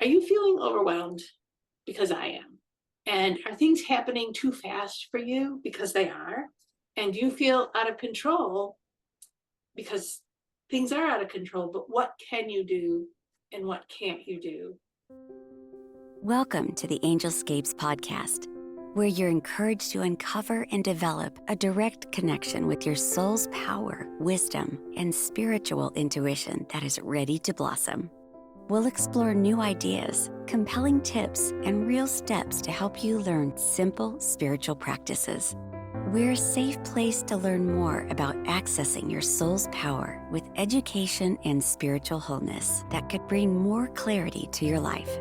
Are you feeling overwhelmed? Because I am. And are things happening too fast for you? Because they are. And do you feel out of control? Because things are out of control, but what can you do and what can't you do? Welcome to the Angelscapes podcast, where you're encouraged to uncover and develop a direct connection with your soul's power, wisdom, and spiritual intuition that is ready to blossom. We'll explore new ideas, compelling tips, and real steps to help you learn simple spiritual practices. We're a safe place to learn more about accessing your soul's power with education and spiritual wholeness that could bring more clarity to your life.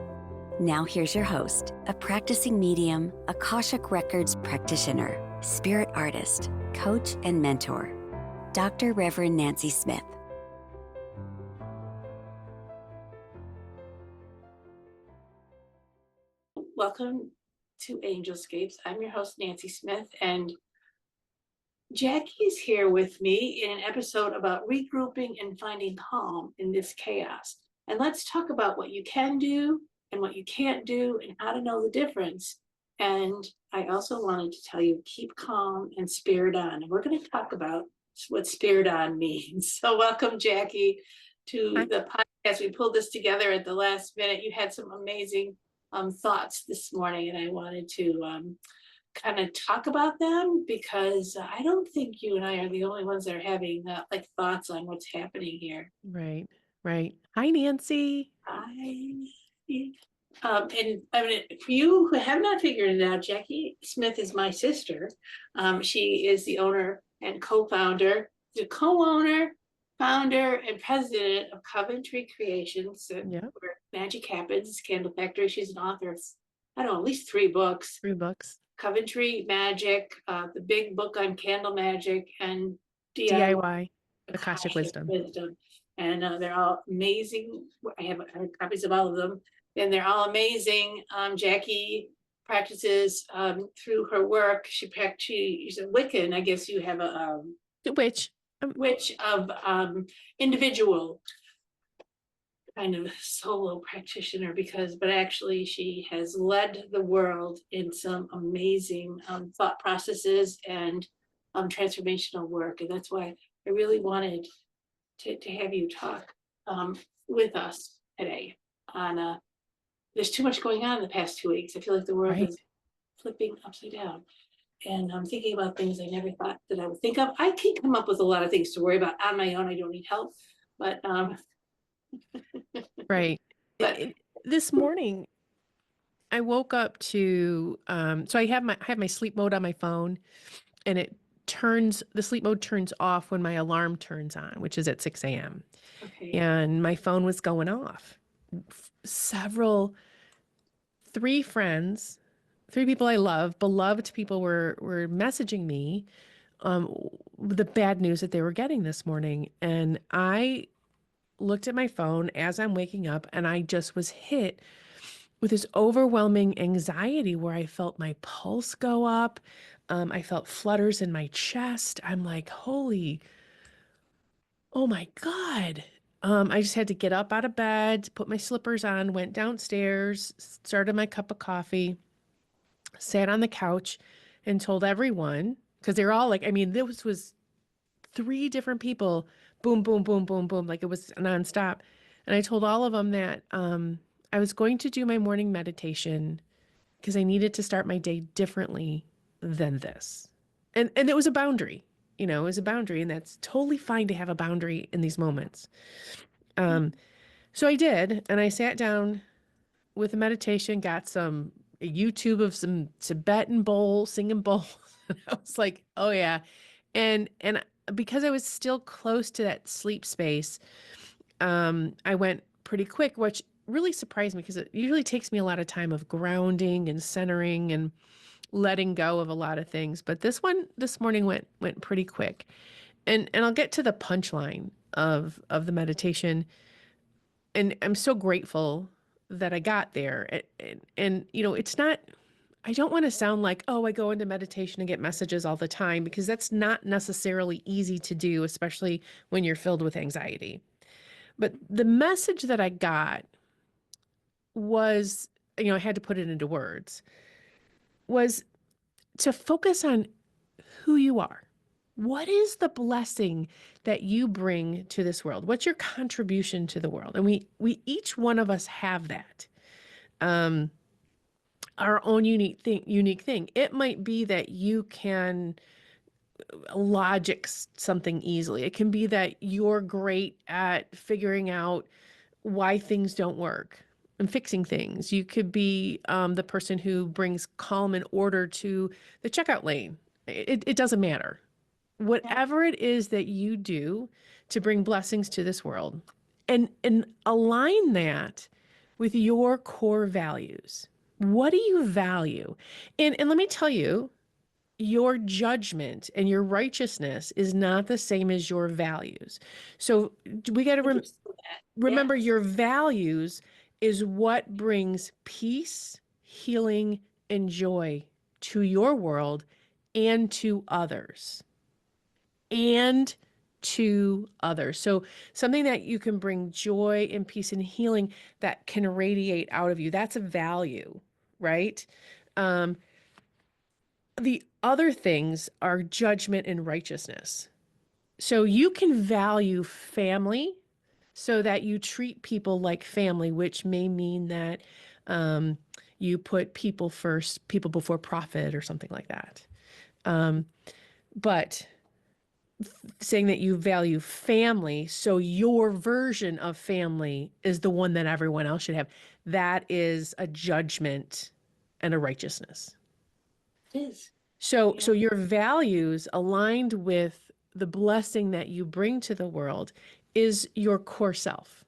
Now here's your host, a practicing medium, Akashic Records practitioner, spirit artist, coach, and mentor, Dr. Reverend Nancy Smith. Welcome to Angelscapes. I'm your host, Nancy Smith, and Jackie's here with me in an episode about regrouping and finding calm in this chaos. And let's talk about what you can do and what you can't do and how to know the difference. And I also wanted to tell you, keep calm and spirit on. And we're going to talk about what spirit on means. So welcome, Jackie, to the podcast. We pulled this together at the last minute. You had some amazing thoughts this morning, and I wanted to kind of talk about them because I don't think you and I are the only ones that are having like thoughts on what's happening here. Right, right. Hi, Nancy. And I mean, for you who have not figured it out, Jackie Smith is my sister. She is the owner and co-founder, founder, and president of Coventry Creations, where magic happens, Candle Factory. She's an author of, I don't know, at least 3 books. 3 books. Coventry Magic, the big book on candle magic, and DIY, Akashic Wisdom. And they're all amazing. I have copies of all of them, and they're all amazing. Jackie practices through her work. She's a Wiccan. I guess you have a witch of individual kind of solo practitioner, but actually she has led the world in some amazing thought processes and transformational work. And that's why I really wanted to have you talk with us today on there's too much going on in the past 2 weeks. I feel like the world is flipping upside down. And I'm thinking about things I never thought that I would think of. I can come up with a lot of things to worry about on my own. I don't need help, but right. But this morning, I woke up to so I have my sleep mode on my phone, and the sleep mode turns off when my alarm turns on, which is at 6 a.m. Okay. And my phone was going off. 3 friends, 3 people I love, beloved people were messaging me the bad news that they were getting this morning. And I looked at my phone as I'm waking up, and I just was hit with this overwhelming anxiety where I felt my pulse go up. I felt flutters in my chest. I'm like, oh my God. I just had to get up out of bed, put my slippers on, went downstairs, started my cup of coffee, sat on the couch, and told everyone, because they're all like, I mean, this was 3 different people, boom, boom, boom, boom, boom, like it was nonstop. And I told all of them that I was going to do my morning meditation because I needed to start my day differently than this. And it was a boundary, it was a boundary, and that's totally fine to have a boundary in these moments. So I did, and I sat down with a meditation, got a YouTube of some Tibetan singing bowls. I was like, oh yeah. And because I was still close to that sleep space, I went pretty quick, which really surprised me because it usually takes me a lot of time of grounding and centering and letting go of a lot of things. But this morning went pretty quick. And I'll get to the punchline of the meditation. And I'm so grateful that I got there. And it's not, I don't want to sound like, oh, I go into meditation and get messages all the time, because that's not necessarily easy to do, especially when you're filled with anxiety. But the message that I got was, I had to put it into words, was to focus on who you are. What is the blessing that you bring to this world? What's your contribution to the world? And we each one of us have that. Um, our own unique thing. It might be that you can logic something easily. It can be that you're great at figuring out why things don't work and fixing things. You could be the person who brings calm and order to the checkout lane. It doesn't matter. Whatever it is that you do to bring blessings to this world, and align that with your core values. What do you value? And let me tell you, your judgment and your righteousness is not the same as your values. So we got to remember your values is what brings peace, healing, and joy to your world and to others. And to others. So something that you can bring joy and peace and healing that can radiate out of you. That's a value, right? The other things are judgment and righteousness. So you can value family so that you treat people like family, which may mean that you put people first, people before profit or something like that. But saying that you value family, so your version of family is the one that everyone else should have, that is a judgment and a righteousness. It is. So your values aligned with the blessing that you bring to the world is your core self.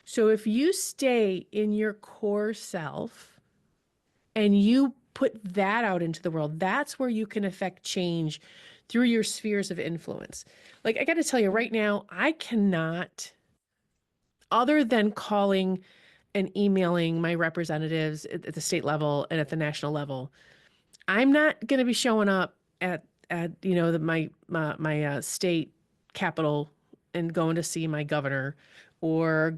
So if you stay in your core self and you put that out into the world, that's where you can affect change through your spheres of influence. Like, I got to tell you right now, I cannot, other than calling and emailing my representatives at the state level and at the national level, I'm not going to be showing up at my state capital and going to see my governor or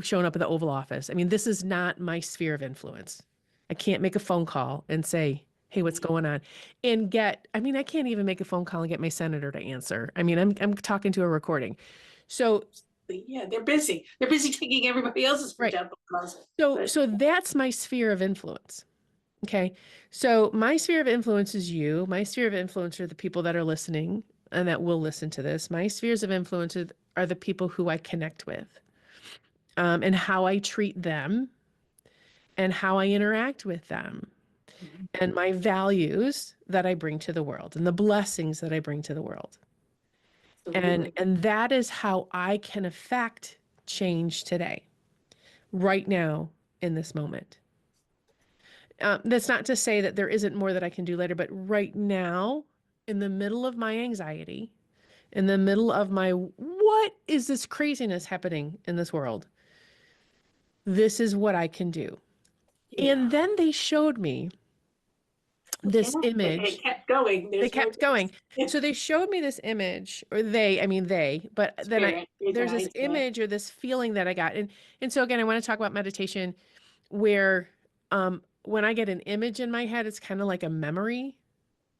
showing up at the Oval Office. I mean, this is not my sphere of influence. I can't make a phone call and say, hey, what's going on? I can't even make a phone call and get my senator to answer. I mean, I'm talking to a recording. So Yeah, they're busy. They're busy taking everybody else's right. calls. So that's my sphere of influence. Okay. So my sphere of influence is you. My sphere of influence are the people that are listening and that will listen to this. My spheres of influence are the people who I connect with, and how I treat them and how I interact with them, and my values that I bring to the world and the blessings that I bring to the world. And that is how I can affect change today, right now, in this moment. That's not to say that there isn't more that I can do later, but right now, in the middle of my anxiety, in the middle of my, what is this craziness happening in this world? This is what I can do. Yeah. And then they showed me this image. It kept going. They kept going. So they showed me this image, or but then there's this image or this feeling that I got. And so again, I want to talk about meditation where when I get an image in my head, it's kind of like a memory.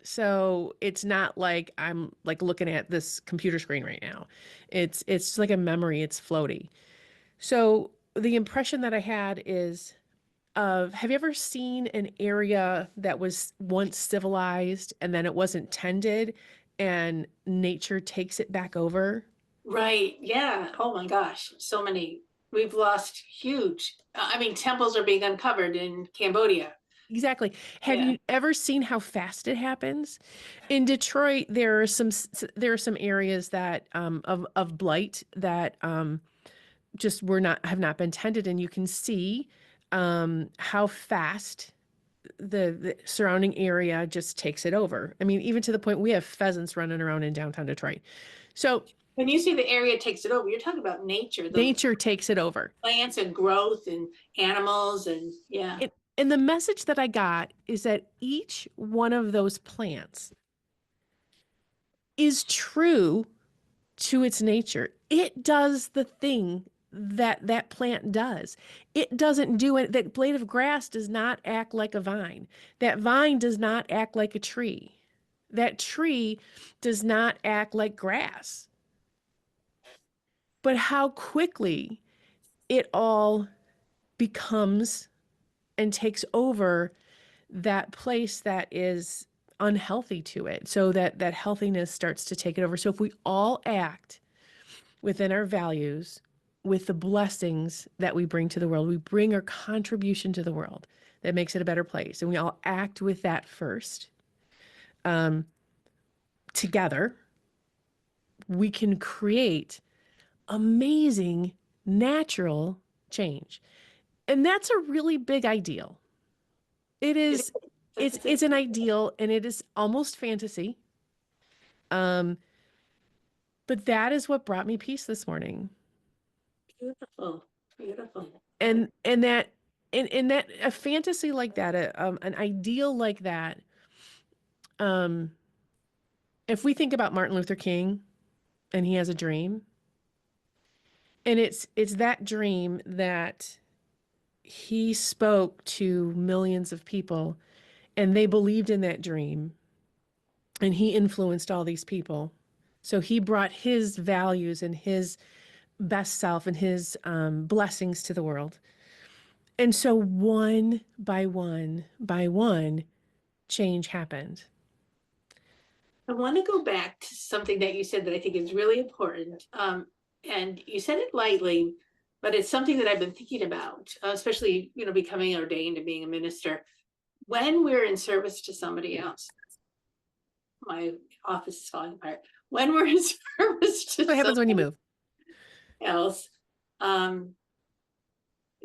So it's not like I'm like looking at this computer screen right now. It's like a memory, it's floaty. So the impression that I had is have you ever seen an area that was once civilized and then it wasn't tended and nature takes it back over? Right. Yeah. Oh my gosh. So many. We've lost huge. Temples are being uncovered in Cambodia. Exactly. Have you ever seen how fast it happens? In Detroit, there are some areas that of blight that just have not been tended, and you can see how fast the surrounding area just takes it over. I mean, even to the point we have pheasants running around in downtown Detroit. So when you say the area takes it over, you're talking about nature. Nature takes it over. Plants and growth and animals and And the message that I got is that each one of those plants is true to its nature. It does the thing that plant does. It doesn't do it. That blade of grass does not act like a vine. That vine does not act like a tree. That tree does not act like grass. But how quickly it all becomes and takes over that place that is unhealthy to it, so that healthiness starts to take it over. So if we all act within our values, with the blessings that we bring to the world, we bring our contribution to the world that makes it a better place, and we all act with that first, together, we can create amazing natural change. And that's a really big ideal. It It is, is. it's an ideal, and it is almost fantasy. Um, but that is what brought me peace this morning. Beautiful, beautiful. And that, and that a fantasy like that, an ideal like that, um, if we think about Martin Luther King and he has a dream, and it's that dream that he spoke to millions of people, and they believed in that dream, and he influenced all these people. So he brought his values and his best self and his blessings to the world. And so one by one by one, change happened. I want to go back to something that you said that I think is really important. And you said it lightly, but it's something that I've been thinking about, especially, becoming ordained and being a minister. When we're in service to somebody else, my office is falling apart. When we're in service to What happens when you someone move? else, um,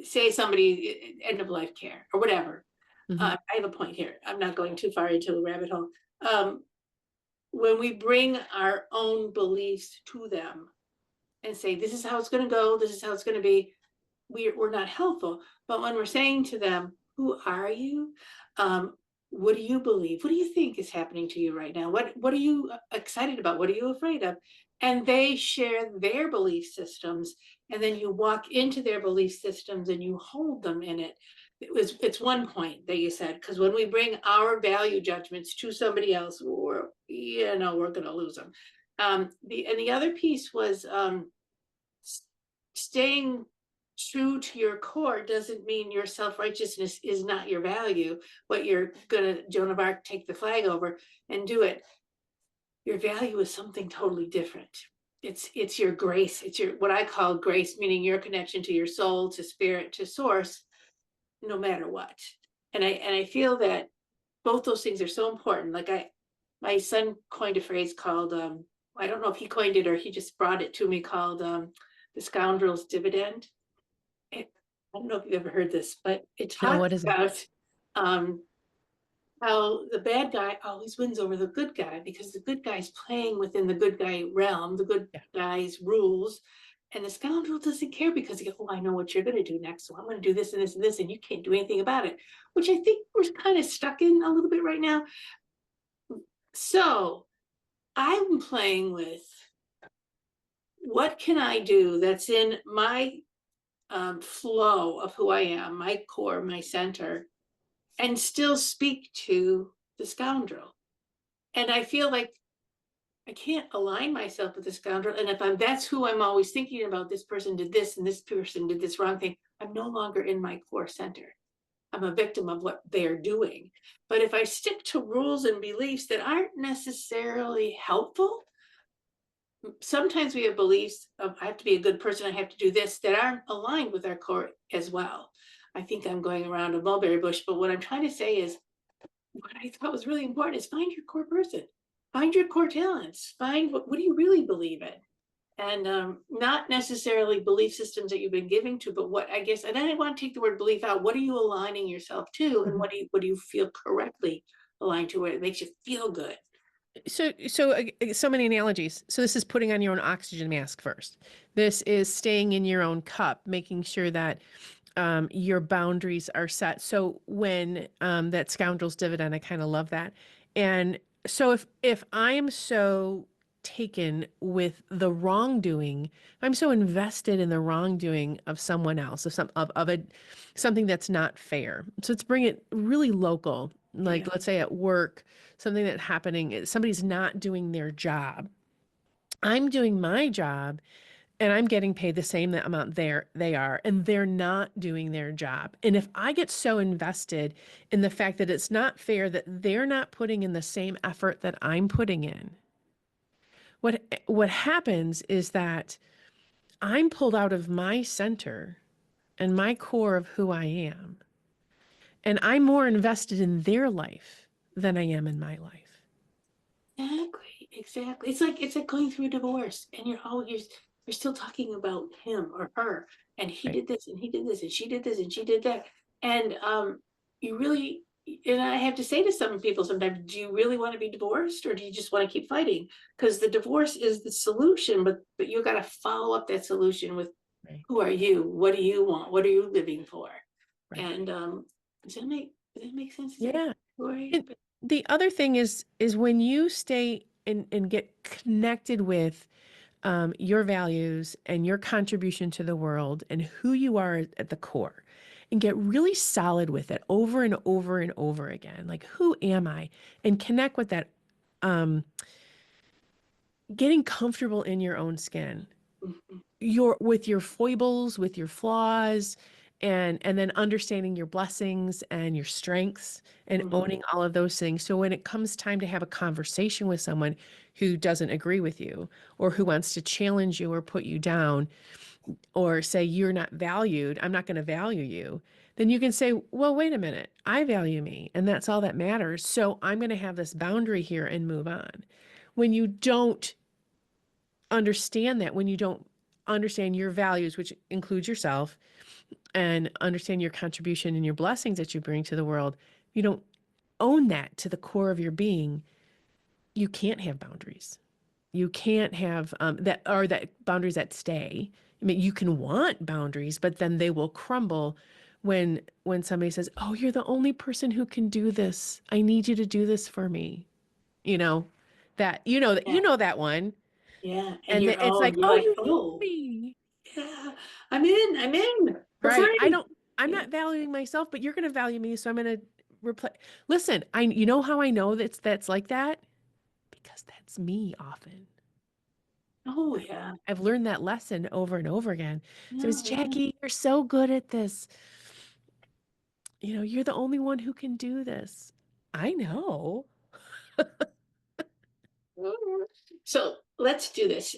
say somebody end of life care or whatever. Mm-hmm. I have a point here. I'm not going too far into a rabbit hole. When we bring our own beliefs to them and say, this is how it's going to go, this is how it's going to be, we're not helpful. But when we're saying to them, who are you? What do you believe? What do you think is happening to you right now? What are you excited about? What are you afraid of? And they share their belief systems, and then you walk into their belief systems and you hold them in it. It's one point that you said, because when we bring our value judgments to somebody else, we're going to lose them. The other piece was staying true to your core doesn't mean your self-righteousness is not your value, but you're gonna Joan of Arc take the flag over and do it. Your value is something totally different. It's your grace. It's your, what I call grace, meaning your connection to your soul, to spirit, to source, no matter what. And I feel that both those things are so important. Like my son coined a phrase called I don't know if he coined it or he just brought it to me, called the scoundrel's dividend. I don't know if you've ever heard this, but it No, talks what is it? about um, how the bad guy always wins over the good guy, because the good guy's playing within the good guy realm, the good Yeah. guy's rules, and the scoundrel doesn't care, because he goes, oh, I know what you're going to do next, so I'm going to do this and this and this, and you can't do anything about it, which I think we're kind of stuck in a little bit right now. So I'm playing with, what can I do that's in my flow of who I am, my core, my center, and still speak to the scoundrel. And I feel like I can't align myself with the scoundrel. And if that's who I'm always thinking about, this person did this and this person did this wrong thing, I'm no longer in my core center. I'm a victim of what they're doing. But if I stick to rules and beliefs that aren't necessarily helpful, sometimes we have beliefs of, I have to be a good person, I have to do this, that aren't aligned with our core as well. I think I'm going around a mulberry bush, but what I'm trying to say is, what I thought was really important is find your core person, find your core talents, find what do you really believe in, and not necessarily belief systems that you've been giving to, but what, I guess, and I want to take the word belief out. What are you aligning yourself to, and Mhm. what do you feel correctly aligned to, where it makes you feel good? So many analogies. So this is putting on your own oxygen mask first. This is staying in your own cup, making sure that your boundaries are set. So when that scoundrel's dividend, I kind of love that. And so if I am so taken with the wrongdoing, I'm so invested in the wrongdoing of someone else, something that's not fair. So let's bring it really local. Like Yeah. let's say at work, something that's happening, somebody's not doing their job. I'm doing my job and I'm getting paid the same amount they are, and they're not doing their job. And if I get so invested in the fact that it's not fair that they're not putting in the same effort that I'm putting in, what happens is that I'm pulled out of my center and my core of who I am, and I'm more invested in their life than I am in my life. Exactly, exactly. It's like going through a divorce and you're still talking about him or her, and he Right. did this and he did this and she did this and she did that. And you really, and I have to say to some people sometimes, do you really want to be divorced or do you just want to keep fighting? Because the divorce is the solution, but you got to follow up that solution with Right. who are you? What do you want? What are you living for? Right. And does that make sense? Is that Yeah. story? And the other thing is when you stay and get connected with your values and your contribution to the world and who you are at the core, and get really solid with it over and over and over again. Like, who am I? And connect with that, um, getting comfortable in your own skin, Mhm, with your foibles, with your flaws, and then understanding your blessings and your strengths and mhm. owning all of those things. So when it comes time to have a conversation with someone who doesn't agree with you or who wants to challenge you or put you down or say you're not valued, I'm not going to value you, then you can say, well, wait a minute, I value me and that's all that matters. So I'm going to have this boundary here and move on. When you don't understand that, when you don't understand your values, which includes yourself, and understand your contribution and your blessings that you bring to the world, you don't own that to the core of your being, you can't have boundaries. You can't have that boundaries that stay. I mean, you can want boundaries, but then they will crumble when somebody says, "Oh, you're the only person who can do this. I need you to do this for me." You know, that Yeah, that one. yeah, and And it's like, you're "Oh, like, you need "Oh, me." yeah, I'm in, we're Right. fine." I'm Yeah. not valuing myself, but you're going to value me, so I'm going to replace. Listen, you know how I know that's like that? Because that's me often. Oh, yeah. I've learned that lesson over and over again. So it's Yeah, yeah. Jackie, you're so good at this. You're the only one who can do this. I know. So let's do this,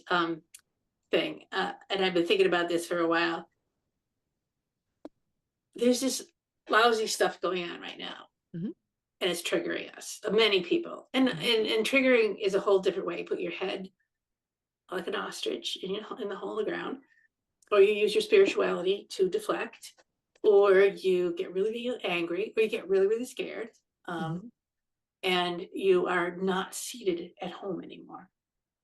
thing, and I've been thinking about this for a while. There's this lousy stuff going on right now, Hmm. and it's triggering us, many people, and Hmm. and triggering is a whole different way. You put your head like an ostrich in the hole of the ground, or you use your spirituality to deflect, or you get really, really angry, or you get really, really scared, um, Hmm. and you are not seated at home anymore.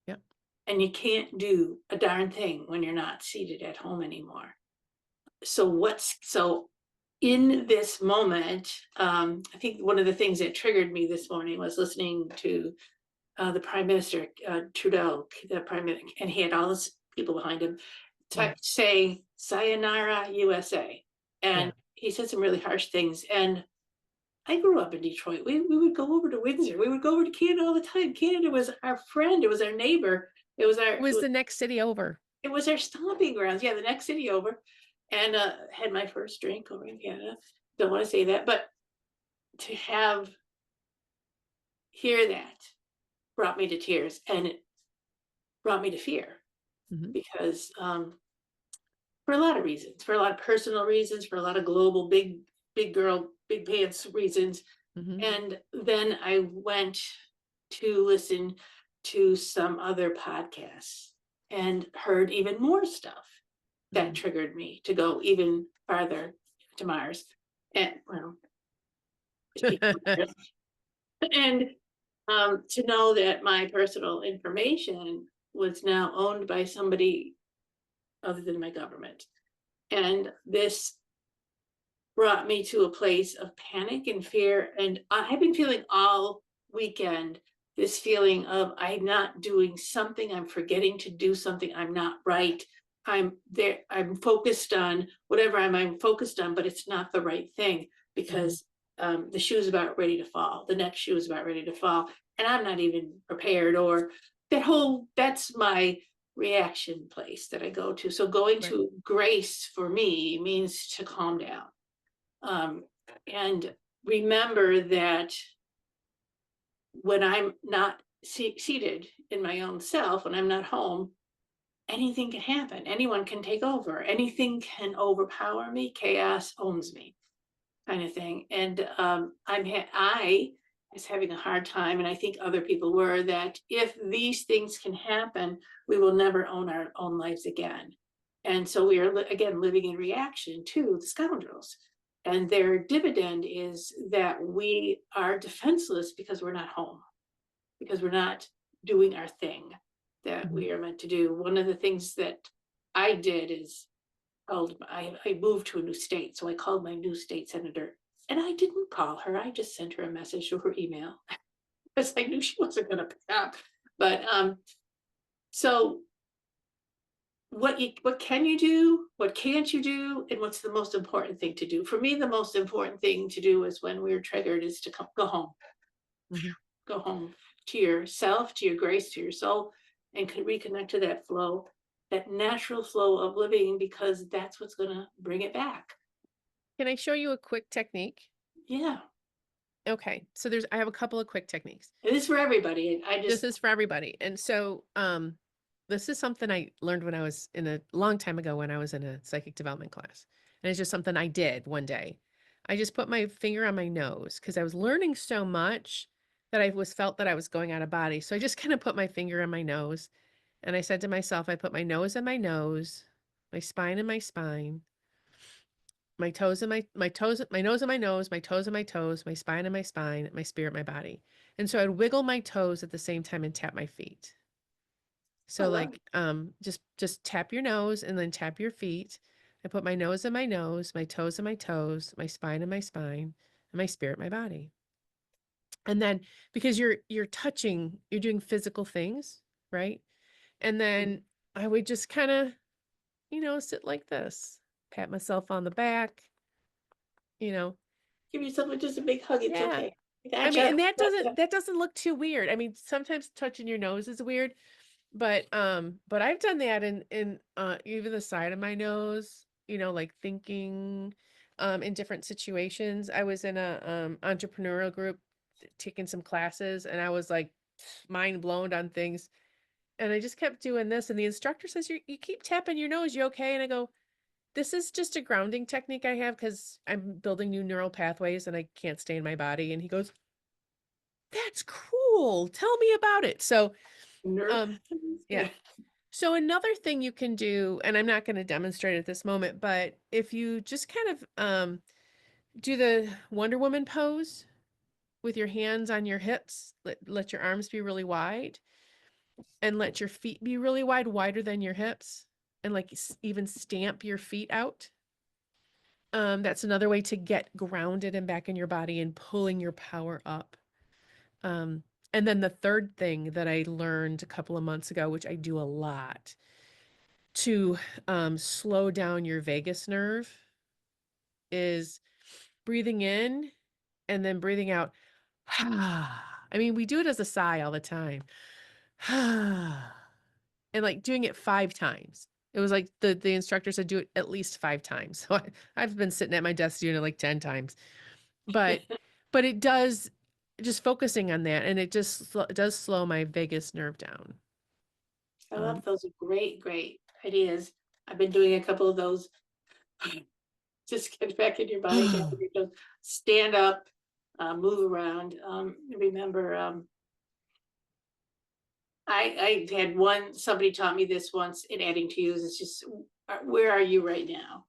Yep. And you can't do a darn thing when you're not seated at home anymore. So in this moment, I think one of the things that triggered me this morning was listening to the Prime Minister, Trudeau, the Prime Minister, and he had all his people behind him Mm. say "Sayonara USA," Yeah. and he said some really harsh things. And I grew up in Detroit. We would go over to Windsor. We would go over to Canada all the time. Canada was our friend. It was our neighbor. It was our It was the next city over. it was our stomping grounds. Yeah, the next city over, and had my first drink over in Canada. Don't want to say that, but to have hear that brought me to tears, and it brought me to fear Hmm. because for a lot of reasons, for a lot of personal reasons, for a lot of global big girl big pants reasons. Hmm. And then I went to listen to some other podcasts and heard even more stuff that Hmm. triggered me to go even farther to Mars. And well, and to know that my personal information was now owned by somebody other than my government. And this brought me to a place of panic and fear. And I've been feeling all weekend this feeling of I'm not doing something, I'm forgetting to do something, I'm not right. I'm there, I'm focused on whatever I'm focused on, but it's not the right thing Mhm. because the shoe is about ready to fall. The next shoe is about ready to fall, and I'm not even prepared. Or that's my reaction place that I go to. So going Right. to grace for me means to calm down, and remember that when I'm not seated in my own self, when I'm not home, anything can happen. Anyone can take over. Anything can overpower me. Chaos owns me, kind of thing. And I was having a hard time, and I think other people were, that if these things can happen, we will never own our own lives again. And so we are again living in reaction to the scoundrels. And their dividend is that we are defenseless because we're not home, because we're not doing our thing that Mhm. we are meant to do. One of the things that I did is I moved to a new state. So I called my new state senator, and I didn't call her. I just sent her a message through her email because I knew she wasn't going to pick up. But so what can you do? What can't you do? And what's the most important thing to do? For me, the most important thing to do is when we're triggered is to go home. Mhm. Go home to yourself, to your grace, to your soul, and could reconnect to that flow, that natural flow of living, because that's what's going to bring it back. Can I show you a quick technique? Yeah. Okay. So I have a couple of quick techniques. It is for everybody. I This just, is for everybody. And so, this is something I learned when I was in a long time ago when I was in a psychic development class. And it's just something I did one day. I just put my finger on my nose because I was learning so much that I was felt that I was going out of body. So I just kind of put my finger on my nose and I said to myself, I put my nose in my nose, my spine in my spine, my toes and my toes, my nose and my nose, my toes and my toes, my spine and my spine, my spirit, my body. And so I'd wiggle my toes at the same time and tap my feet. I So love like just tap your nose and then tap your feet. I put my nose in my nose, my toes in my toes, my spine in my spine, and my spirit, my body. And then because you're touching, you're doing physical things, right? And it. then I would just kind of, sit like this, pat myself on the back, you know. Give yourself just a big hug. It's Yeah. okay. I I mean, gotcha. and that Gotcha. doesn't look too weird. I mean, sometimes touching your nose is weird, but I've done that in even the side of my nose, like thinking in different situations. I was in a entrepreneurial group taking some classes and I was like mind blown on things. And I just kept doing this and the instructor says you keep tapping your nose, you okay? And I go, this is just a grounding technique I have because I'm building new neural pathways and I can't stay in my body. And he goes, that's cool. Tell me about it. So, Nerve. um, yeah. So another thing you can do, and I'm not going to demonstrate at this moment, but if you just kind of do the Wonder Woman pose with your hands on your hips, let your arms be really wide and let your feet be really wide, wider than your hips, and like even stamp your feet out. That's another way to get grounded and back in your body and pulling your power up. Um, and then the third thing that I learned a couple of months ago, which I do a lot to slow down your vagus nerve, is breathing in and then breathing out. I mean, we do it as a sigh all the time. And like doing it 5 times. It was like the instructor said do it at least 5 times. So I've been sitting at my desk doing it like 10 times. But but it does just focusing on that and it just does slow my vagus nerve down. I Um, love those. Are great, great ideas. I've been doing a couple of those. Just get back in your body, tap your toes, stand up, move around. Remember, I had somebody taught me this once in adding to use. It's just, where are you right now?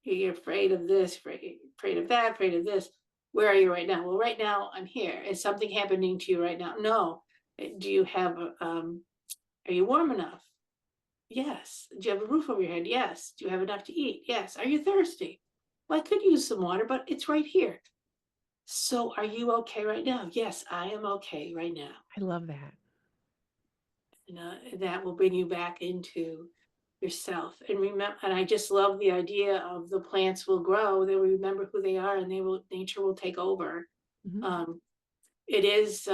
You're afraid of this, afraid of that, afraid of this. Where are you right now? Well, right now I'm here. Is something happening to you right now? No. Do you have, are you warm enough? Yes. Do you have a roof over your head? Yes. Do you have enough to eat? Yes. Are you thirsty? Well, I could use some water, but it's right here. So are you okay right now? Yes, I am okay right now. I love that. That will bring you back into yourself. And remember, and I just love the idea of the plants will grow, they will remember who they are, and nature will take over. Mhm. Um, it is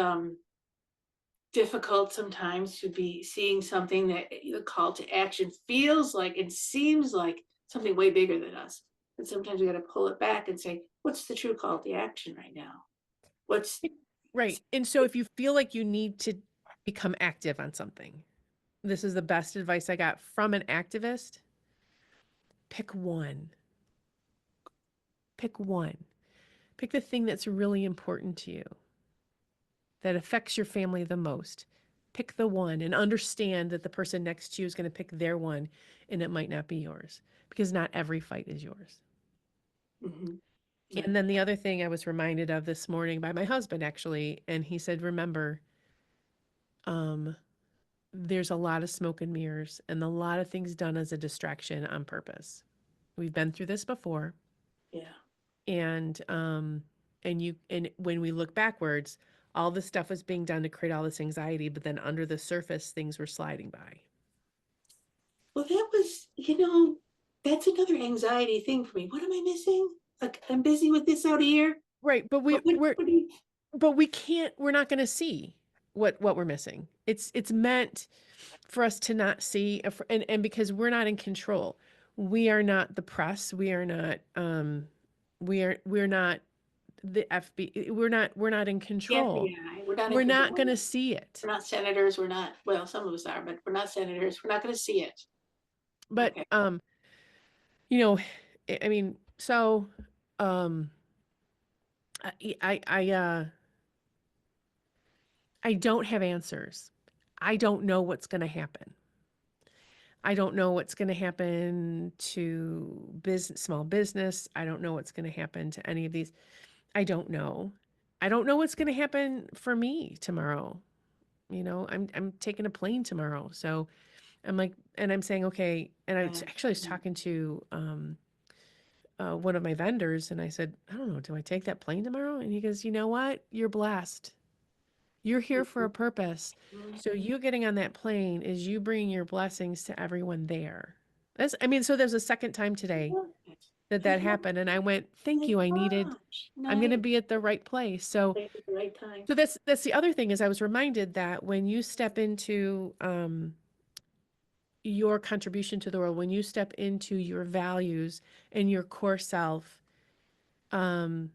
difficult sometimes to be seeing something that the call to action feels like and seems like something way bigger than us. But sometimes we got to pull it back and say, what's the true call to action right now? What's Right. And so if you feel like you need to become active on something, this is the best advice I got from an activist. Pick one. Pick one. Pick the thing that's really important to you, that affects your family the most. Pick the one and understand that the person next to you is going to pick their one and it might not be yours because not every fight is yours. Mhm. And then the other thing I was reminded of this morning by my husband, actually, and he said, remember, um, there's a lot of smoke and mirrors and a lot of things done as a distraction on purpose. We've been through this before. Yeah. And when we look backwards, all this stuff was being done to create all this anxiety, but then under the surface, things were sliding by. Well, that was, that's another anxiety thing for me. What am I missing? Like, I'm busy with this out here. Right, but But what do you, we can't, we're not going to see what we're missing. It's meant for us to not see, and because we're not in control. We are not the press, we're not the FBI, we're not in the control. FBI, we're not in We're not going control. to see it. We're not senators. We're not, well, some of us are, but we're not senators. We're not going to see it. But Okay. you know, I mean, so um I I don't have answers. I don't know what's going to happen. I don't know what's going to happen to small business. I don't know what's going to happen to any of these. I don't know. I don't know what's going to happen for me tomorrow. I'm taking a plane tomorrow. So I'm like, and I'm saying, okay. And Yeah. I was talking to one of my vendors and I said, I don't know, do I take that plane tomorrow? And he goes, you know what? You're blessed. You're here for a purpose. Mhm. So you getting on that plane is you bringing your blessings to everyone there. I mean, so there's a second time today I that love happened. And I went, Oh thank my you. gosh. I'm going to Nice. be at the right place. So, At the right time. so that's the other thing is I was reminded that when you step into, your contribution to the world, when you step into your values and your core self, um,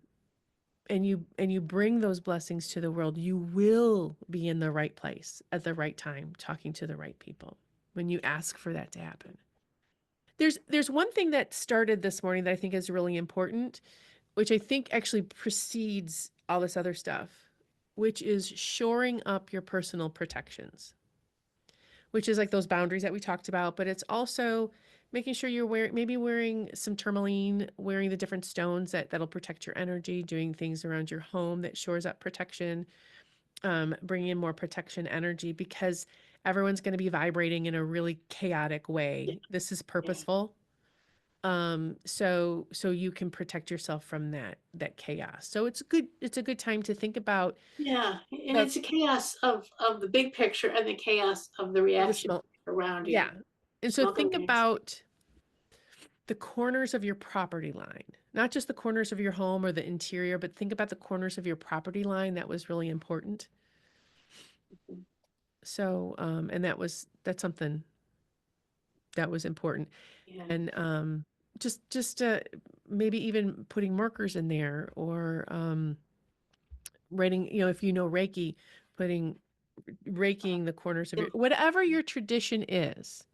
and you bring those blessings to the world, you will be in the right place at the right time, talking to the right people when you ask for that to happen. There's one thing that started this morning that I think is really important, which I think actually precedes all this other stuff, which is shoring up your personal protections, which is like those boundaries that we talked about, but it's also making sure you're wearing some tourmaline, wearing the different stones that'll protect your energy, doing things around your home that shores up protection, bringing in more protection energy because everyone's going to be vibrating in a really chaotic Yeah. way. This is Yeah. purposeful. So you can protect yourself from that chaos. So it's a good time to think about Yeah. And the it's a chaos of the big picture and the chaos of the the reaction smoke. around you. Yeah. And so Smoke and think mirrors. about the corners of your property line, not just the corners of your home or the interior, but think about the corners of your property line. That was really important. So, and that's something that was important. Yeah. And just maybe even putting markers in there or writing, if you know Reiki, putting raking the corners of your whatever your tradition is,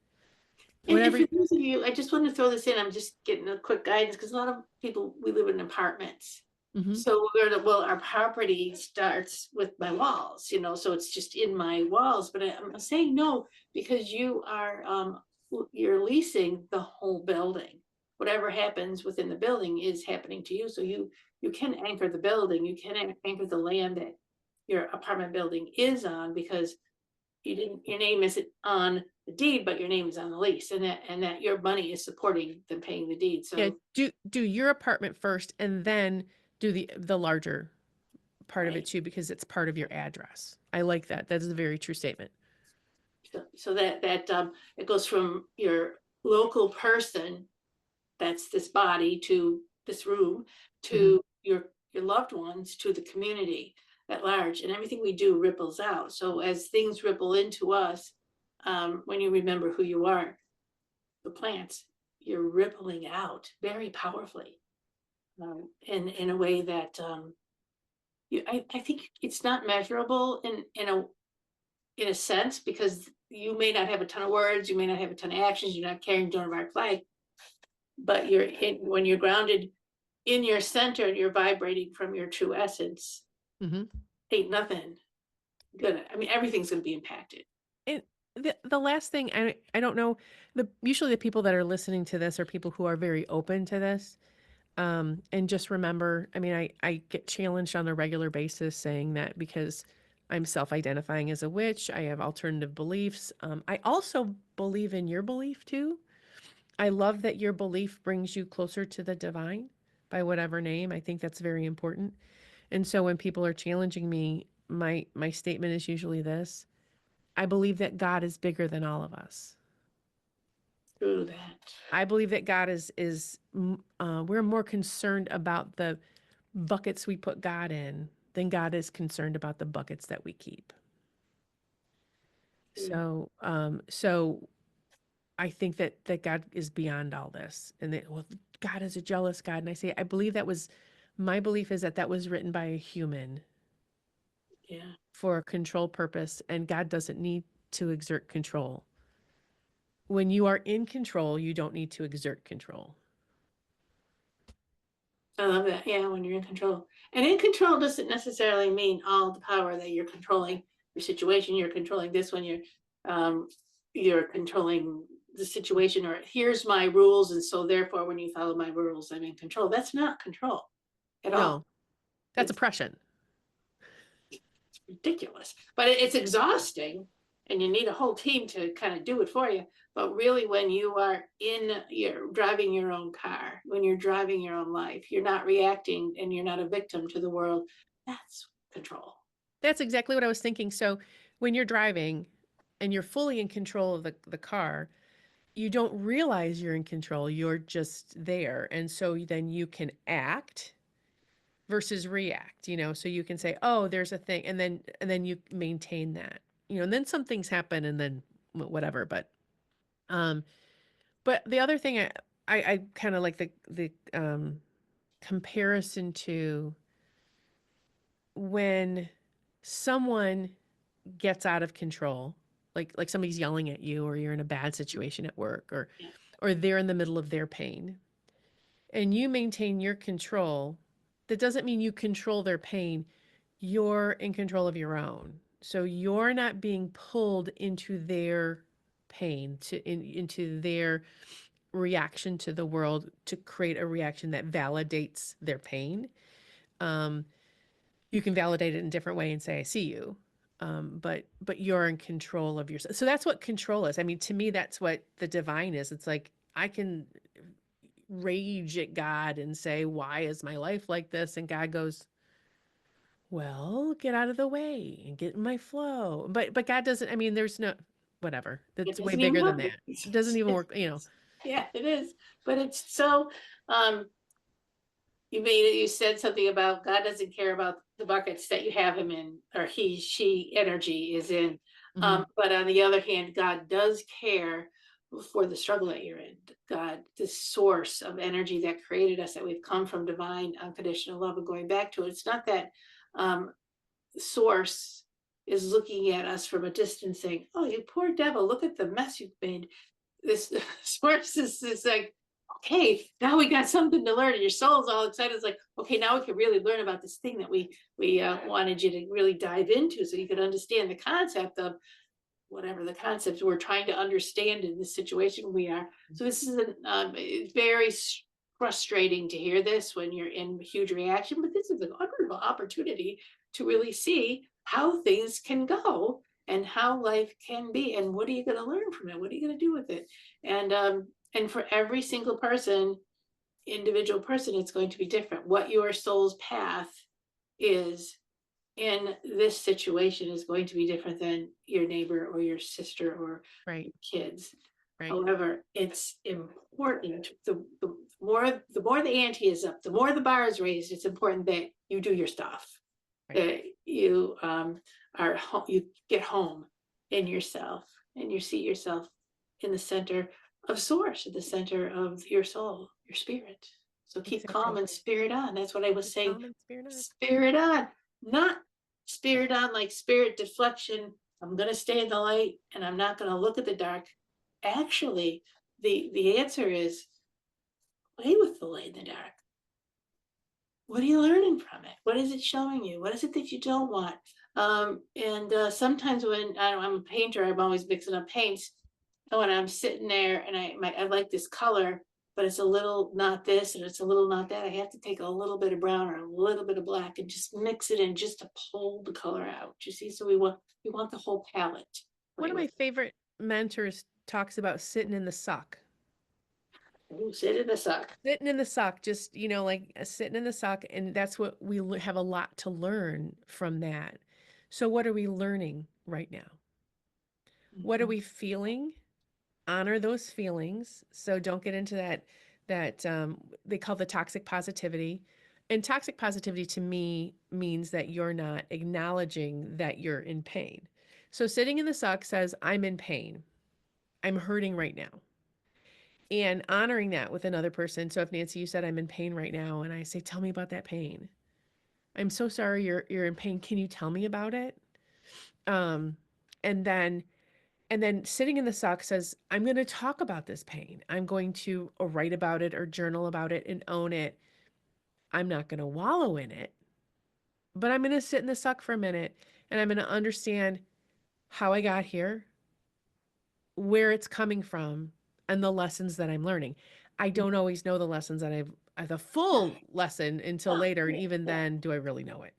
And whatever. for those of you, I just want to throw this in. I'm just getting a quick guidance because a lot of people, we live in apartments. Mhm. So well, our property starts with my walls, so it's just in my walls. But I'm saying no because you're leasing the whole building. Whatever happens within the building is happening to you. So you can anchor the building, you can anchor the land that your apartment building is on because your name isn't on the deed, but your name is on the lease, and that your money is supporting them paying the deed. Yeah, So do your apartment first and then do the larger. part of it right? too, because it's part of your address. I like that. That is a very true statement. So that it goes from your local person, that's this body, to this room, Mhm. to your loved ones, to the community at large, and everything we do ripples out. So as things ripple into us, when you remember who you are, the plants, you're rippling out very powerfully, in a way that I think it's not measurable in a sense, because you may not have a ton of words, you may not have a ton of actions, you're not carrying Joan of Arc flag, but when you're grounded in your center, you're vibrating from your true essence. Mhm. Ain't nothing gonna. I mean, everything's gonna be impacted. And the last thing, I don't know, usually the people that are listening to this are people who are very open to this. And just remember, I mean, I get challenged on a regular basis saying that because I'm self-identifying as a witch, I have alternative beliefs. I also believe in your belief too. I love that your belief brings you closer to the divine by whatever name. I think that's very important. And so when people are challenging me, my statement is usually this: I believe that God is bigger than all of us. Through that. I believe that God we're more concerned about the buckets we put God in than God is concerned about the buckets that we keep. Mm. So I think that God is beyond all this, and that, well, God is a jealous God, and I say I believe my belief is that was written by a human Yeah. for a control purpose, and God doesn't need to exert control. When you are in control, you don't need to exert control. I love that. Yeah, when you're in control. And in control doesn't necessarily mean all the power that you're controlling your situation. You're controlling this one. You're controlling the situation, or here's my rules, and so therefore when you follow my rules, I'm in control. That's not control at all. No, that's It's oppression. ridiculous, but it's exhausting, and you need a whole team to kind of do it for you. But really, when you're driving your own car, when you're driving your own life, you're not reacting and you're not a victim to the world. That's control. That's exactly what I was thinking. So when you're driving and you're fully in control of the car, you don't realize you're in control. You're just there. And so then you can act versus react, so you can say, oh, there's a thing. And then you maintain that, and then some things happen and then whatever. Um, but the other thing I kind of like the comparison to when someone gets out of control, like somebody's yelling at you, or you're in a bad situation at work, Yeah. or they're in the middle of their pain, and you maintain your control. That doesn't mean you control their pain. You're in control of your own. So you're not being pulled into their pain, into their reaction to the world, to create a reaction that validates their pain. Um, you can validate it in a different way and say, I see you. But you're in control of yourself. So that's what control is. I mean, to me, that's what the divine is. It's like I can rage at God and say, why is my life like this? And God goes, well, get out of the way and get in my flow. But God doesn't, I mean, there's no whatever. It That's way doesn't even bigger than work. that. It doesn't even work. Yeah, it is. But it's so um you said something about God doesn't care about the buckets that you have him in, or she energy is in. Hmm. But on the other hand, God does care for the struggle that you're in. God, the source of energy that created us, that we've come from divine unconditional love and going back to it. It's not that um, source is looking at us from a distance saying, oh, you poor devil, look at the mess you've made. This source is like, okay, now we got something to learn, and your soul's all excited. It's like, okay, now we can really learn about this thing that we wanted you to really dive into, so you could understand the concept of whatever the concepts we're trying to understand in this situation we are. So this is it's very frustrating to hear this when you're in huge reaction, but this is an wonderful opportunity to really see how things can go and how life can be, and what are you going to learn from it, what are you going to do with it. And for every single person, individual person, it's going to be different. What your soul's path is in this situation is going to be different than your neighbor or your sister or Right. your kids. Right. However, it's important, the more the ante is up, the more the bar is raised, it's important that you do your stuff. Right. That you are home, you get home in yourself and you see yourself in the center of source, at the center of your soul, your spirit. So keep calm Exactly. and spirit on. That's what I was Keep saying. calm and spirit on. Spirit on, not spirit on like spirit deflection. I'm going to stay in the light and I'm not going to look at the dark. Actually, the answer is play with the light in the dark. What are you learning from it? What is it showing you? What is it that you don't want? And sometimes when I'm a painter, I'm always mixing up paints. And when I'm sitting there and I like this color, but it's a little not this and it's a little not that, I have to take a little bit of brown or a little bit of black and just mix it in just to pull the color out. You see, so we want the whole palette. One Play of my with favorite mentors talks about sitting in the suck. it. Ooh, sit in the suck. Sitting in the suck, just, like sitting in the suck. And that's what have a lot to learn from that. So, what are we learning right now? What are Mhm. we feeling? Honor those feelings. So, don't get into that they call the toxic positivity. And toxic positivity to me means that you're not acknowledging that you're in pain. So, sitting in the suck says, I'm in pain. I'm hurting right now. And honoring that with another person. So if Nancy, you said I'm in pain right now, and I say, tell me about that pain. I'm so sorry you're in pain. Can you tell me about it? Um, and then sitting in the suck says, I'm going to talk about this pain. I'm going to write about it or journal about it and own it. I'm not going to wallow in it, but I'm going to sit in the suck for a minute and I'm going to understand how I got here, where it's coming from, and the lessons that I'm learning. I don't always know the lessons that the full lesson until later, and even Yeah, then, do I really know it?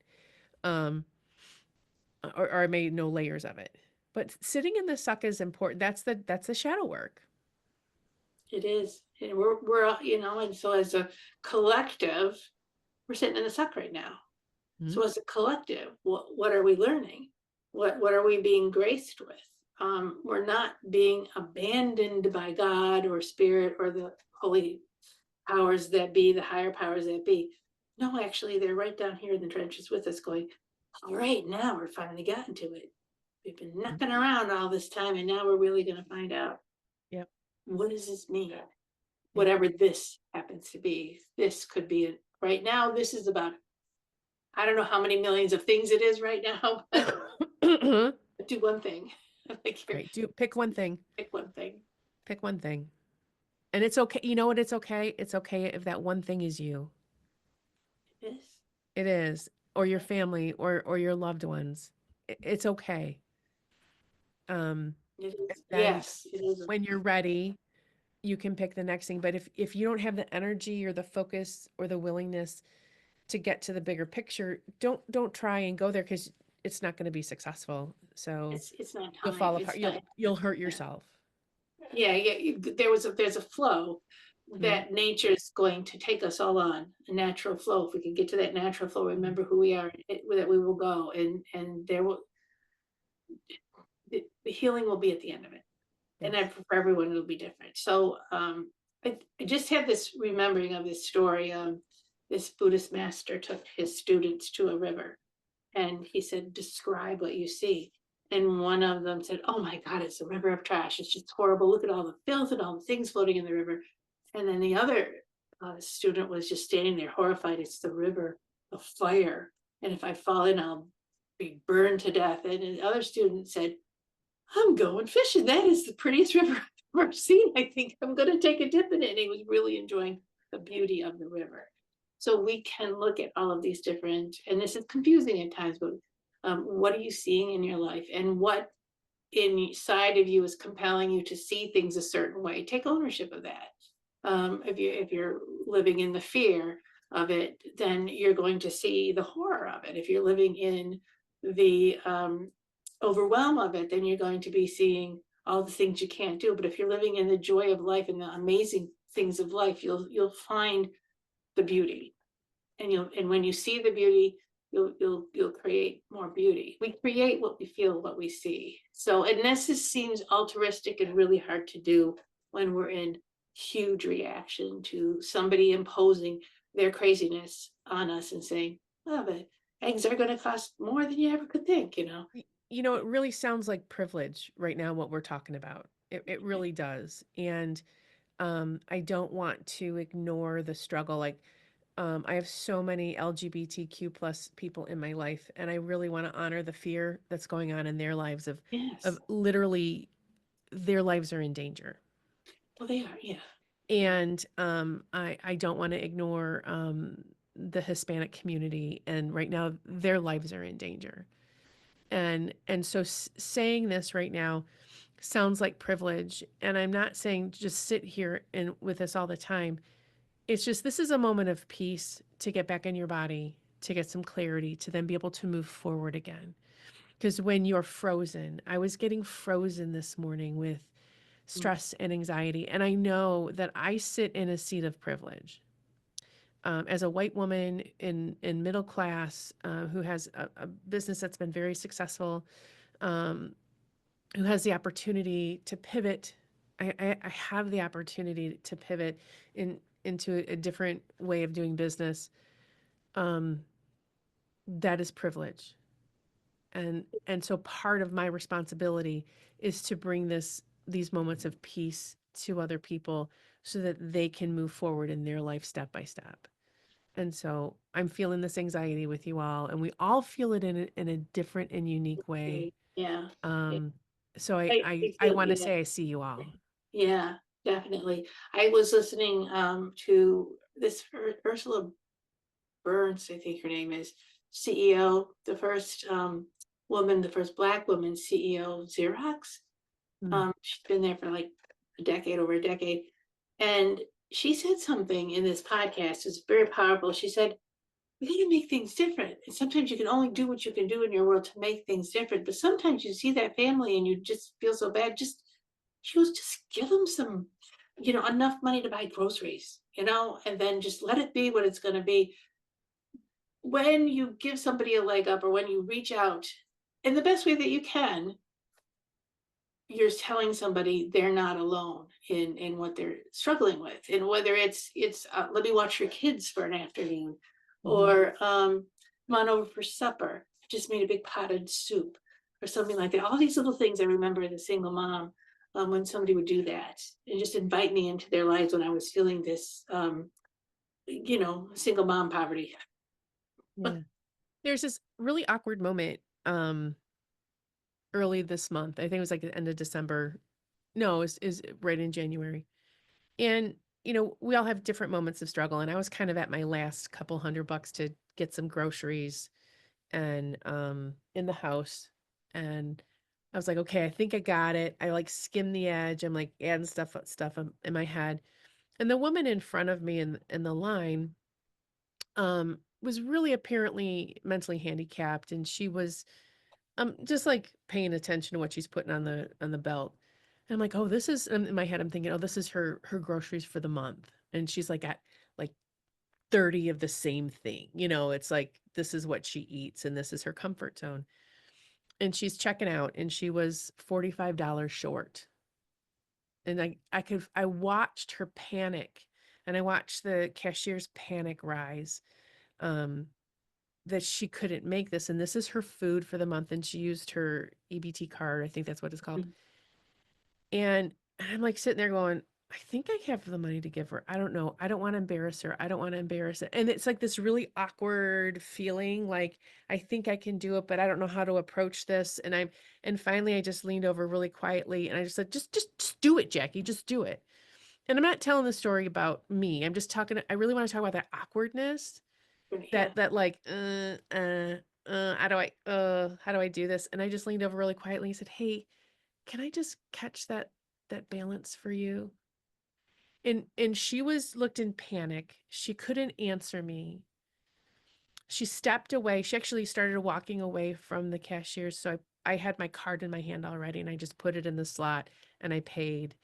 Um, or I may know layers of it. But sitting in the suck is important. That's the shadow work. it is. And we're and so as a collective, we're sitting in the suck right now. Mhm. So as a collective, what are we learning? What are we being graced with? We're not being abandoned by God or spirit or the holy powers that be, the higher powers that be. No, actually, they're right down here in the trenches with us going, all right, now we're finally gotten to it. We've been knocking around all this time and now we're really going to find out, Yep. what does this mean? Yep. Whatever this happens to be, this could be right now. This is about, I don't know how many millions of things it is right now, but do one thing. Like here, Right. Do pick one thing. pick one thing. Pick one thing. And it's okay. You know what? It's okay. It's okay if that one thing is you. It is. It is, or your family, or your loved ones. It's okay. Um, It and is. then Yes, it is. when you're ready, you can pick the next thing. But if you don't have the energy or the focus or the willingness to get to the bigger picture, don't try and go there because it's not going to be successful. So It's not you'll time. fall apart. It's not. You'll hurt yourself. Yeah, yeah. There's a flow Mhm. that nature is going to take us all on, a natural flow. If we can get to that natural flow, remember who we are, that we will go, and there will the healing will be at the end of it. And then Yes. for everyone it'll be different. So I just had this remembering of this story. This Buddhist master took his students to a river and he said, describe what you see. And one of them said, oh my God, it's a river of trash. It's just horrible. Look at all the filth and all the things floating in the river. And then the other student was just standing there horrified. It's the river of fire. And if I fall in, I'll be burned to death. And the other student said, I'm going fishing. That is the prettiest river I've ever seen. I think I'm going to take a dip in it. And he was really enjoying the beauty of the river. So we can look at all of these different, and this is confusing at times, but what are you seeing in your life and what inside of you is compelling you to see things a certain way? Take ownership of that. If you're living in the fear of it, then you're going to see the horror of it. If you're living in the overwhelm of it, then you're going to be seeing all the things you can't do. But if you're living in the joy of life and the amazing things of life, you'll find the beauty. And when you see the beauty, you'll create more beauty. We create what we feel, what we see. So, and this just seems altruistic and really hard to do when we're in huge reaction to somebody imposing their craziness on us and saying, oh, but eggs are going to cost more than you ever could think, you know? You know, it really sounds like privilege right now, what we're talking about. It really does. And I don't want to ignore the struggle. Like, I have so many LGBTQ plus people in my life, and I really want to honor the fear that's going on in their lives of Yes. literally their lives are in danger. Well, they are. Yeah. Yeah. And I don't want to ignore the Hispanic community, and right now their lives are in danger. And so saying this right now sounds like privilege, and I'm not saying just sit here and with us all the time. It's just this is a moment of peace to get back in your body, to get some clarity, to then be able to move forward again. Because when you're frozen, I was getting frozen this morning with Mm. stress and anxiety. And I know that I sit in a seat of privilege. As a white woman in middle class who has a business that's been very successful, um, who has the opportunity to pivot, I have the opportunity to pivot into a different way of doing business. Um, that is privilege. And so part of my responsibility is to bring these moments of peace to other people so that they can move forward in their life step by step. And so I'm feeling this anxiety with you all, and we all feel it in a different and unique way. Okay. Yeah. Yeah. Um, so I I I, I feel, want to yeah. say I see you all. Yeah, definitely. I was listening to this Ursula Burns, I think her name is, CEO, the first woman, the first Black woman CEO of Xerox. Mm. She's been there for like a decade, over a decade. And she said something in this podcast, it's very powerful. She said, we gotta make things different. And sometimes you can only do what you can do in your world to make things different. But sometimes you see that family and you just feel so bad. Just she was just give them some, enough money to buy groceries, and then just let it be what it's gonna be. When you give somebody a leg up or when you reach out in the best way that you can, you're telling somebody they're not alone in what they're struggling with, and whether it's let me watch your kids for an afternoon, Mhm. or come on over for supper, I just made a big potted soup, or something like that. All these little things I remember as a single mom, when somebody would do that and just invite me into their lives when I was feeling this single mom poverty. Yeah. There's this really awkward moment early this month. I think it was like the end of December. No, is right in January. And, we all have different moments of struggle. And I was kind of at my last couple $100 to get some groceries and in the house. And I was like, okay, I think I got it. I like skimmed the edge. I'm like adding stuff in my head. And the woman in front of me in the line was really apparently mentally handicapped. And she was just like paying attention to what she's putting on the belt. And I'm like, oh, this is in my head, I'm thinking, oh, this is her groceries for the month. And she's like at like 30 of the same thing. It's like this is what she eats and this is her comfort zone. And she's checking out and she was $45 short. And I watched her panic and I watched the cashier's panic rise. Um, that she couldn't make this, and this is her food for the month, and she used her EBT card, I think that's what it's called. And I'm like sitting there going, I think I have the money to give her. I don't know. I don't want to embarrass her. I don't want to embarrass it. And it's like this really awkward feeling like I think I can do it, but I don't know how to approach this. And finally I just leaned over really quietly and I just said, just do it, Jackie. Just do it. And I'm not telling the story about me. I'm just talking, I really want to talk about that awkwardness Yeah. that like, how do I do this? And I just leaned over really quietly and said, hey, can I just catch that balance for you? And she was looked in panic. She couldn't answer me. She stepped away. She actually started walking away from the cashier. So I had my card in my hand already and I just put it in the slot and I paid.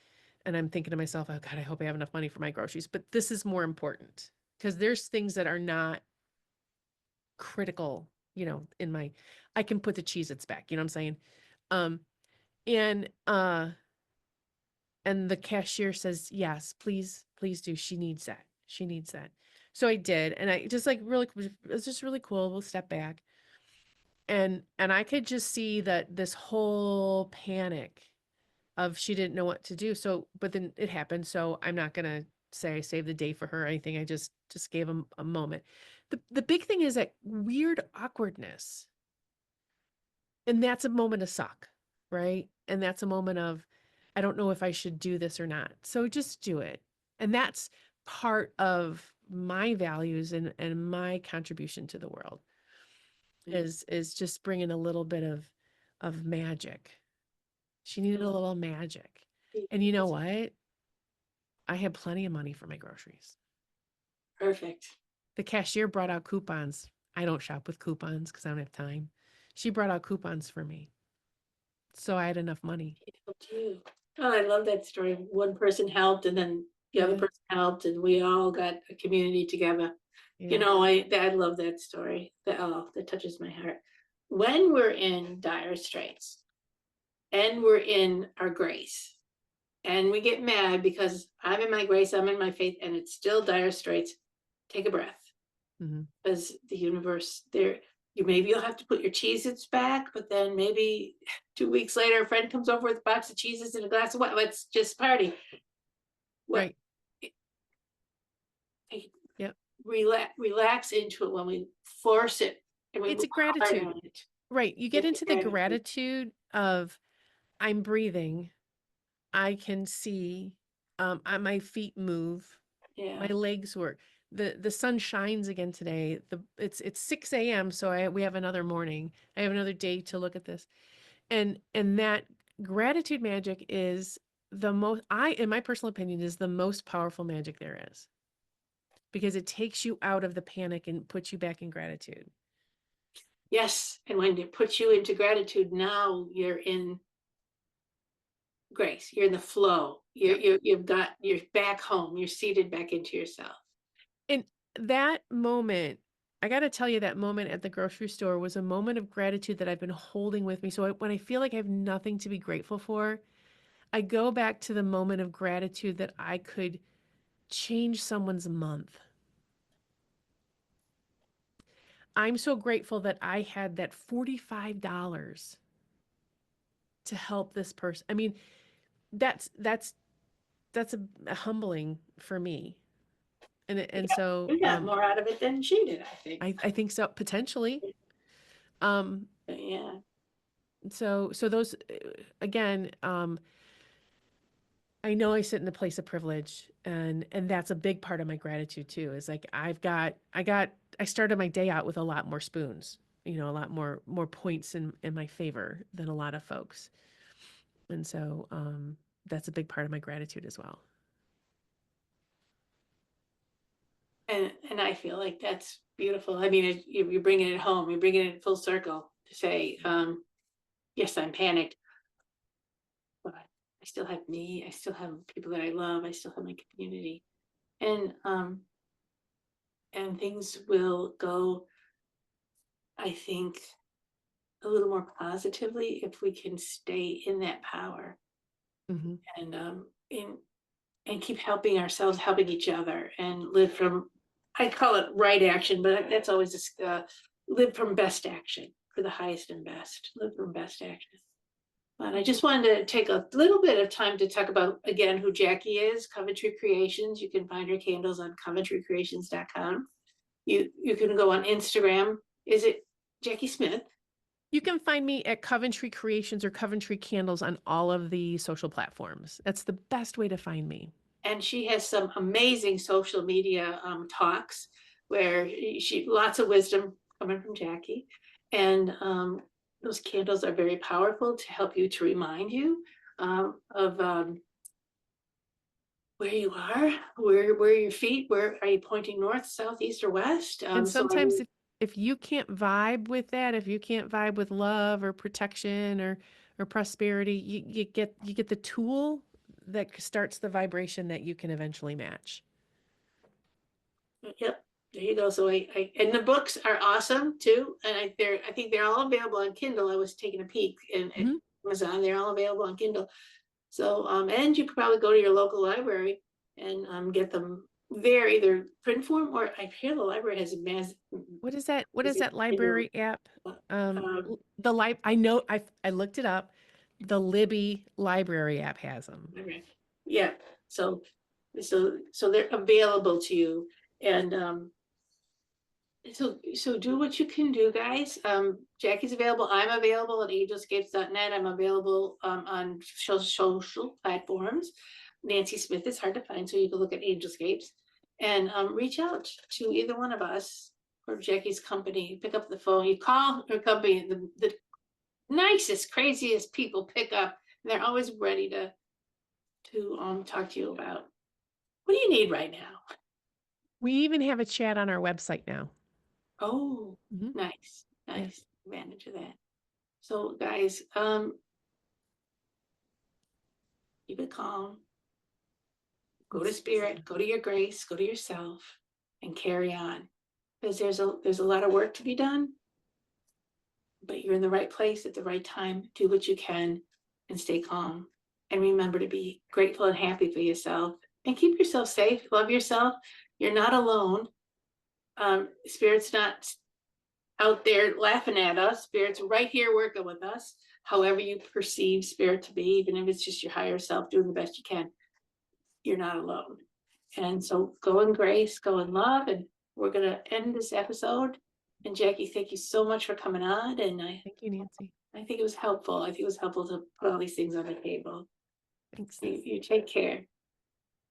And I'm thinking to myself, oh God, I hope I have enough money for my groceries. But this is more important because there's things that are not critical in my, I can put the Cheez-Its back, you know what I'm saying? Um, and, and the cashier says, yes, please, please do. She needs that. She needs that. So I did. And I just like really, it was just really cool. We'll step back. And I could just see that this whole panic of she didn't know what to do. So, but then it happened. So I'm not going to say I saved the day for her or anything. I just gave him a moment. The big thing is that weird awkwardness. And that's a moment of suck, right? And that's a moment of, I don't know if I should do this or not. So just do it. And that's part of my values and my contribution to the world is just bringing a little bit of magic. She needed a little magic. And you know what? I had plenty of money for my groceries. Perfect. The cashier brought out coupons. I don't shop with coupons because I don't have time. She brought out coupons for me. So I had enough money. It helped you. Oh, I love that story. One person helped and then the other Yeah. person helped and we all got a community together. You Yeah. know, I love that story. That touches my heart. When we're in dire straits and we're in our grace and we get mad because I'm in my grace, I'm in my faith, and it's still dire straits, take a breath. Mhm. Because the universe there, you'll have to put your Cheez-Its back, but then maybe 2 weeks later a friend comes over with a box of Cheez-Its and a glass of wine. Let's just party. What Right. Yep. relax into it when we force it and we It's move a hard gratitude. on it. Right. You get It's into the gratitude. gratitude of I'm breathing. I can see my feet move. My Yeah. legs work. The sun shines again today. It's 6 a.m. So we have another morning. I have another day to look at this. And that gratitude magic is the most, in my personal opinion, is the most powerful magic there is. Because it takes you out of the panic and puts you back in gratitude. Yes. And when it puts you into gratitude, now you're in grace. You're in the flow. Yep. You're back home. You're seated back into yourself. And that moment, I got to tell you, that moment at the grocery store was a moment of gratitude that I've been holding with me. So when I feel like I have nothing to be grateful for, I go back to the moment of gratitude that I could change someone's month. I'm so grateful that I had that $45 to help this person. I mean, that's a humbling for me. And so You got more out of it than she did, I think. I think so, potentially. Um, Yeah. so those again, I know I sit in a place of privilege, and that's a big part of my gratitude too. Is like I started my day out with a lot more spoons, a lot more points in my favor than a lot of folks. And so that's a big part of my gratitude as well. And I feel like that's beautiful. I mean, you're bringing it home. You're bringing it full circle to say, yes, I'm panicked, but I still have me. I still have people that I love. I still have my community, and things will go, I think, a little more positively if we can stay in that power Mm-hmm. and in and keep helping ourselves, helping each other, and live from, I call it right action, but that's always live from best action for the highest and best. Live from best action. And I just wanted to take a little bit of time to talk about, again, who Jacki is, Coventry Creations. You can find her candles on coventrycreations.com. You can go on Instagram. Is it Jacki Smith? You can find me at Coventry Creations or Coventry Candles on all of the social platforms. That's the best way to find me. And she has some amazing social media talks where she lots of wisdom coming from Jacki, and those candles are very powerful to help you, to remind you of where you are, where your feet, where are you pointing, north, south, east, or west? And So sometimes if you can't vibe with that, if you can't vibe with love or protection or prosperity, you get the tool that starts the vibration that you can eventually match. yep, There you go. So and the books are awesome too. And I think they're all available on Kindle. I was taking a peek in at Mhm. Amazon. They're all available on Kindle. So, and you could probably go to your local library and get them there, either print form, or I hear the library has a mass. What is that? What Is is it that Kindle? library app? Um, I know I looked it up. The Libby library app has them. library. Yeah. So, so they're available to you, and so do what you can do, guys. Jackie's available. I'm available at angelscapes.net. I'm available on social platforms. Nancy Smith is hard to find, so you can look at Angelscapes and reach out to either one of us or Jackie's company. Pick up the phone. You call her company. The nicest, craziest people pick up. And they're always ready to talk to you about what do you need right now. We even have a chat on our website now. Oh, Mhm. nice, Yeah. nice. Advantage of that. So guys, keep it calm. Go to spirit, go to your grace, go to yourself, and carry on. Because there's a lot of work to be done, but you're in the right place at the right time. Do what you can and stay calm. And remember to be grateful and happy for yourself. And keep yourself safe. Love yourself. You're not alone. Spirit's not out there laughing at us. Spirit's right here working with us. However you perceive spirit to be, even if it's just your higher self doing the best you can, you're not alone. And so go in grace, go in love, and we're going to end this episode. And Jackie, thank you so much for coming on. And Thank you, Nancy. I think it was helpful. I think it was helpful to put all these things on the table. Thanks. You take care.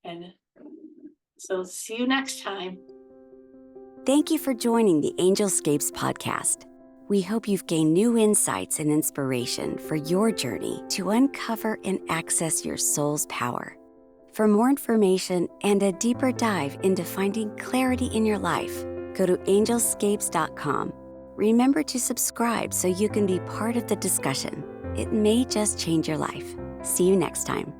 And so see you next time. Thank you for joining the Angelscapes podcast. We hope you've gained new insights and inspiration for your journey to uncover and access your soul's power. For more information and a deeper dive into finding clarity in your life, go to angelscapes.com. Remember to subscribe so you can be part of the discussion. It may just change your life. See you next time.